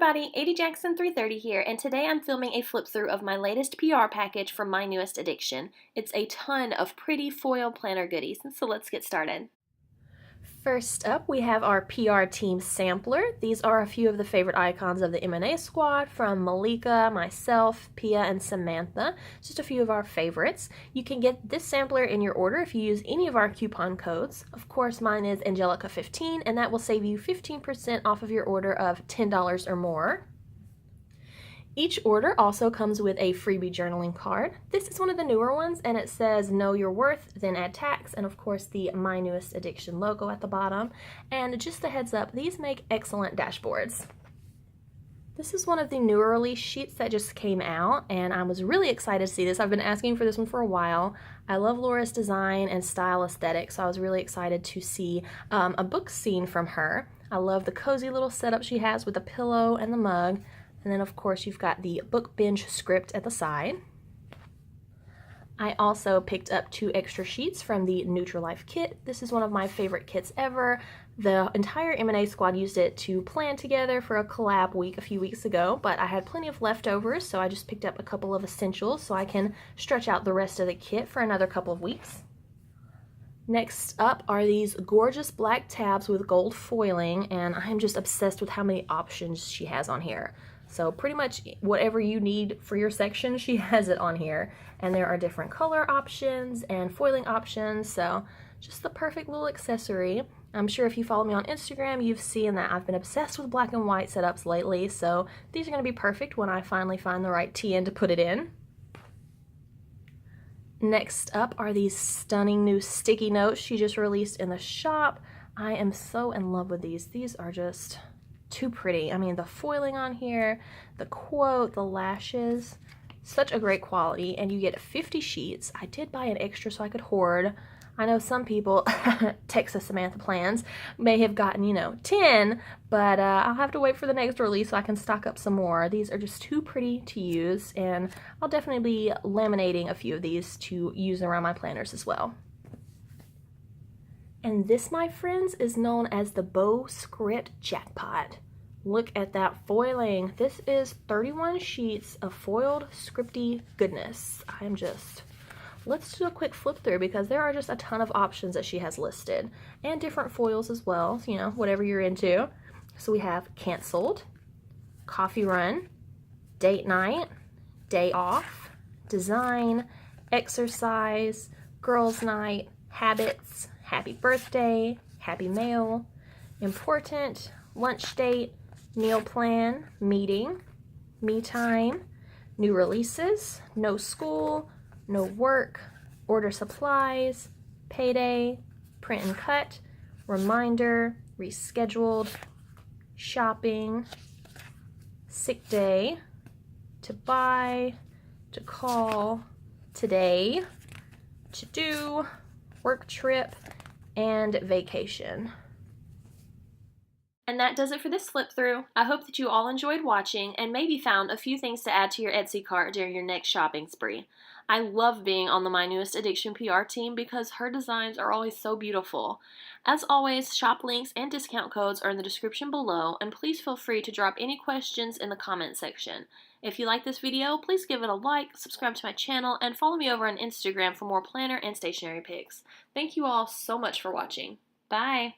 everybody, 80 Jackson 330 here, and today I'm filming a flip through of my latest PR package from my newest addiction. It's a ton of pretty foil planner goodies, so let's get started. First up, we have our PR team sampler. These are a few of the favorite icons of the M&A squad, from Malika, myself, Pia, and Samantha. Just a few of our favorites. You can get this sampler in your order if you use any of our coupon codes. Of course, mine is Angelica15, and that will save you 15% off of your order of $10 or more. Each order also comes with a freebie journaling card. This is one of the newer ones, and it says know your worth, then add tax, and of course the My Newest Addiction logo at the bottom. And just a heads up, these make excellent dashboards. This is one of the newer release sheets that just came out, and I was really excited to see this. I've been asking for this one for a while. I love Laura's design and style aesthetic, so I was really excited to see a book scene from her. I love the cozy little setup she has with the pillow and the mug. And then of course you've got the book binge script at the side. I also picked up 2 extra sheets from the Nutri Life Kit. This is one of my favorite kits ever. The entire M&A squad used it to plan together for a collab week a few weeks ago, but I had plenty of leftovers, so I just picked up a couple of essentials so I can stretch out the rest of the kit for another couple of weeks. Next up are these gorgeous black tabs with gold foiling, and I'm just obsessed with how many options she has on here. So pretty much whatever you need for your section, she has it on here. And there are different color options and foiling options, so just the perfect little accessory. I'm sure if you follow me on Instagram, you've seen that I've been obsessed with black and white setups lately, so these are going to be perfect when I finally find the right TN to put it in. Next up are these stunning new sticky notes she just released in the shop. I am so in love with these. These are just too pretty. I mean, the foiling on here, the quote, the lashes, such a great quality, and you get 50 sheets. I did buy an extra so I could hoard. I know some people, Texas Samantha plans, may have gotten, 10, but I'll have to wait for the next release so I can stock up some more. These are just too pretty to use, and I'll definitely be laminating a few of these to use around my planners as well. And this, my friends, is known as the Bow Script Jackpot. Look at that foiling. This is 31 sheets of foiled scripty goodness. Let's do a quick flip through because there are just a ton of options that she has listed. And different foils as well, whatever you're into. So we have canceled, coffee run, date night, day off, design, exercise, girls night, habits, happy birthday, happy mail, important, lunch date, meal plan, meeting, me time, new releases, no school, no work, order supplies, payday, print and cut, reminder, rescheduled, shopping, sick day, to buy, to call, today, to do, work trip, and vacation. And that does it for this flip through. I hope that you all enjoyed watching and maybe found a few things to add to your Etsy cart during your next shopping spree. I love being on the My Newest Addiction PR team because her designs are always so beautiful. As always, shop links and discount codes are in the description below, and please feel free to drop any questions in the comment section. If you like this video, please give it a like, subscribe to my channel, and follow me over on Instagram for more planner and stationery pics. Thank you all so much for watching. Bye!